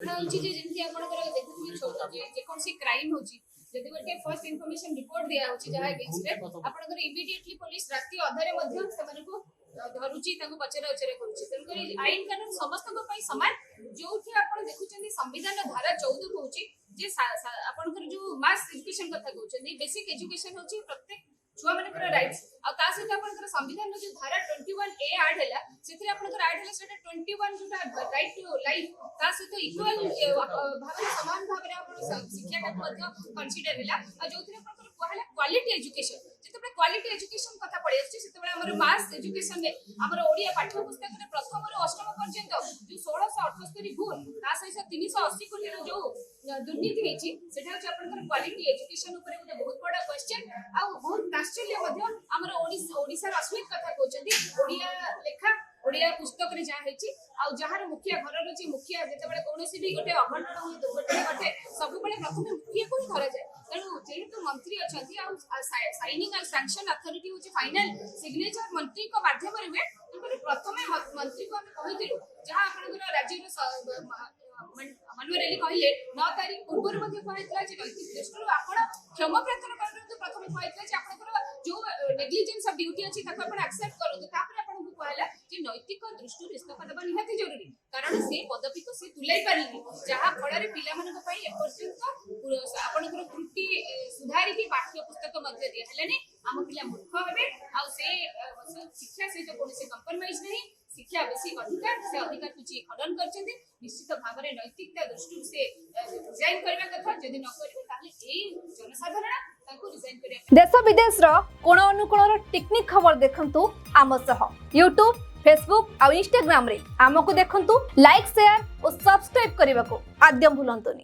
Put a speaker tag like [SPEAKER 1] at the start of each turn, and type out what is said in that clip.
[SPEAKER 1] ହଉଛି ଯେ ଯେମିତି ଆପଣଙ୍କର ଦେଖୁଥିବେ ଯେକୌଣସି କ୍ରାଇମ୍ ହଉଛି ଯଦି ଗୋଟେ ଫର୍ଷ୍ଟ ଇନଫର୍ମେସନ ରିପୋର୍ଟ ଦିଆ ହଉଛି ଯାହା ଏଗେନ୍ଷ୍ଟରେ ଆପଣଙ୍କର ଇମିଡିଏଟଲି ପୋଲିସ ରାତି ଅଧରେ ମଧ୍ୟ ସେମାନଙ୍କୁ ଧରୁଛି ତାଙ୍କୁ ପଚରା ଉଚରା କରୁଛି। ତେଣୁକରି ଆଇନ କାନୁନ ସମସ୍ତଙ୍କ ପାଇଁ ସମାନ। ଯୋଉଠି ଆପଣ ଦେଖୁଛନ୍ତି ସମ୍ବିଧାନ ଧାରା 14 କହୁଛି ଯେ ଆପଣଙ୍କର ଯୋଉ ମାସ୍ ଏଜୁକେସନ କଥା କହୁଛନ୍ତି ବେସିକ ଏଜୁକେସନ ହଉଛି ପ୍ରତ୍ୟେକ छुआ मानकर राइट्स आ ता सहित आपनकर संविधान जो धारा 21 ए ऐड हैला सेथि आपनकर ऐड हैला सेटा 21 जोटा राइट टू लाइफ ता सहित इक्वल भाबरे समान भाबरे आपन शिक्षा का मध्य कंसीडर हैला आ जोथि आपनकर कहला क्वालिटी एजुकेशन जेते क्वालिटी एजुकेशन कथा पड़े अछि सेते हमर मास एजुकेशन में हमर ओडिया पाठ्य पुस्तक रे प्रथम रो अष्टम पर्यंत जो 1678 भूल ता सहित 380 कोटी रो जो दुर्नीति हेछि सेटा अछि आपनकर क्वालिटी एजुकेशन ऊपर ଗୋଟେ बहुत बड़ा क्वेश्चन आ बहुत आश्चर्य मध्य हमर ओडिसा अस्मित कथा कहउछन्ती ओडिया लेखा ओडिया पुस्तक रे जा हेछि आ जहार मुखिया घर रो जे मुखिया जेते बेले कोनोसी भी गोटे अघटन हो दुर्घटना घटे सब बेले प्रथम मुखिया को धरा जाय तेणु जेहेतु मंत्री अछन्ती आ साइनिंग एंड सैंक्शन अथॉरिटी होछि फाइनल सिग्नेचर मंत्री को माध्यम रे हुए प्रथम मंत्री को हम कहिदिलु जहां आपनकर राज्य रो मनोहर रेली कहले 9 तारीख पूर्व मध्ये कहैतला जे नैतिक दृष्टिରୁ आपण क्षमा प्रार्थना करନ୍ତୁ प्रथम कहैतला जे आपनकर जो नेग्लिजेंस ऑफ ड्यूटी अछि ताको आपण एक्सेप्ट करନ୍ତୁ तापर आपण को कहला जे नैतिक दृष्टिରୁ इस्तीफा देबा निहाती जरूरी कारण से पदवी को से तुलाई पारिनी जहां फल रे पिला मानक पई ए पर्यंत आपनकर त्रुटि सुधारी की पाठ्य पुस्तक मध्ये दिया हलानी हम पिला मूर्ख हेबे आ से शिक्षा से जो कोनसे कंप्रोमाइज नहीं शिक्षा बेसी अधिकार से अधिकार कुछ खडन करछन्ती निश्चित भाव में नैतिकता दृष्टि से रिजाइन करबा कथा जदि न करबे ताले एई जनसाधारण ताको रिजाइन करिया।
[SPEAKER 2] देश विदेश रो कोण अनुकोण टेक्निक खबर देखंतु आम सह YouTube Facebook और Instagram रे आमको देखंतु लाइक शेयर और सब्सक्राइब करने को आद्यम भूलंतुनी।